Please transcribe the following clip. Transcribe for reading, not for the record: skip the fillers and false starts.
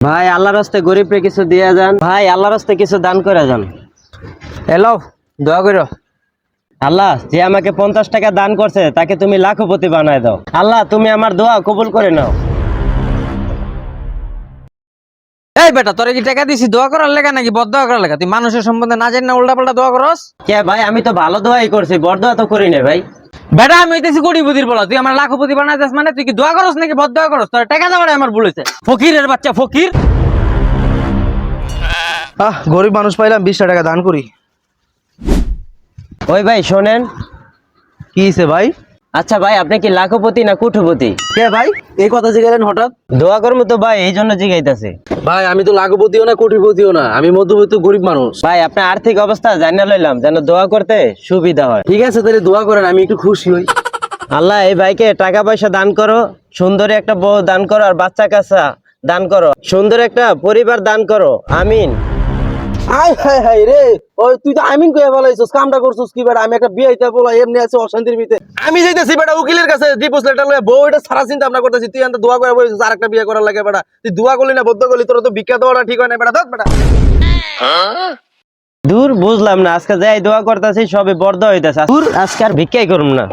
ভাই আল্লাহর রাস্তে গরিবরে কিছু দিয়ে যান, ভাই আল্লাহর রাস্তে কিছু দান করে যান। এলো দোয়া করো। আল্লাহ যে আমাকে 50 টাকা দান করছে তাকে তুমি লাখপতি বানায় দাও। আল্লাহ তুমি আমার দোয়া কবুল করে নাও। এই বেটা তোরে কি টাকা দিছি দোয়া করার লেগা নাকি বদ দোয়া করার লেগা? তুই মানুষের সম্বন্ধে না জানি না উল্টা পাল্টা দোয়া করস। কে ভাই আমি তো ভালো দোয়াই করছি, বড় তো করি না ভাই। বেটা আমি হইতেছি কোটিপতির বলা, তুই আমার লাখপতি বানাইছিস মানে তুই কি দোয়া করস নাকি বদ দোয়া করস? তোর টাকা দেওয়ার আমার ভুল হইছে। ফকিরের বাচ্চা ফকির। গরিব মানুষ পাইলাম 20 টাকা দান করি। ওই ভাই শোনেন। কি হইছে ভাই? আচ্ছা ভাই আপনি কি লাখপতি না কোটিপতি? কে ভাই এই কথা জিগালেন হঠাৎ? দোয়া করবো তো ভাই, এই জন্য জিগাইতেছি। ভাই আমি তো লাখপতিও না কোটিপতিও না, আমি মধ্যবিত্ত গরিব মানুষ। ভাই আপনার আর্থিক অবস্থা জানিয়ে লইলাম যেন দোয়া করতে সুবিধা হয়। ঠিক আছে তাহলে দোয়া করেন, আমি একটু খুশি হই। আল্লাহ এই ভাইকে টাকা পয়সা দান করো, সুন্দরী একটা বউ দান করো, আর বাচ্চা কাচ্চা দান করো, সুন্দর একটা পরিবার দান করো, আমিন। আয় হায় হায় রে, ওই তুই তো আমিন কইয়া বলাইছস, কামটা করছস কি বেটা? আমি একটা বিয়ে হইতে বলা এমনি আছে অশান্তির ভিতরে। আমি যাইতেছি বেটা উকিলের কাছে ডিভোর্স লেটার লয়ে, বউ এটা সারা চিন্তা ভাবনা করতেছি। তুই এত দোয়া করে বলিস আর একটা বিয়ে করার লাগে বেটা? তুই দোয়া করলি না বদ্ধ করলি? তোর তো ভিক্ষা দেওয়াটা ঠিক হয় না বেটা, ধর বেটা। দূর বুঝলাম না, আজকে যাই দোয়া করতেছি সবে বর্ধ হইতেছে, দূর আজকে আর ভিক্ষাই করুম না।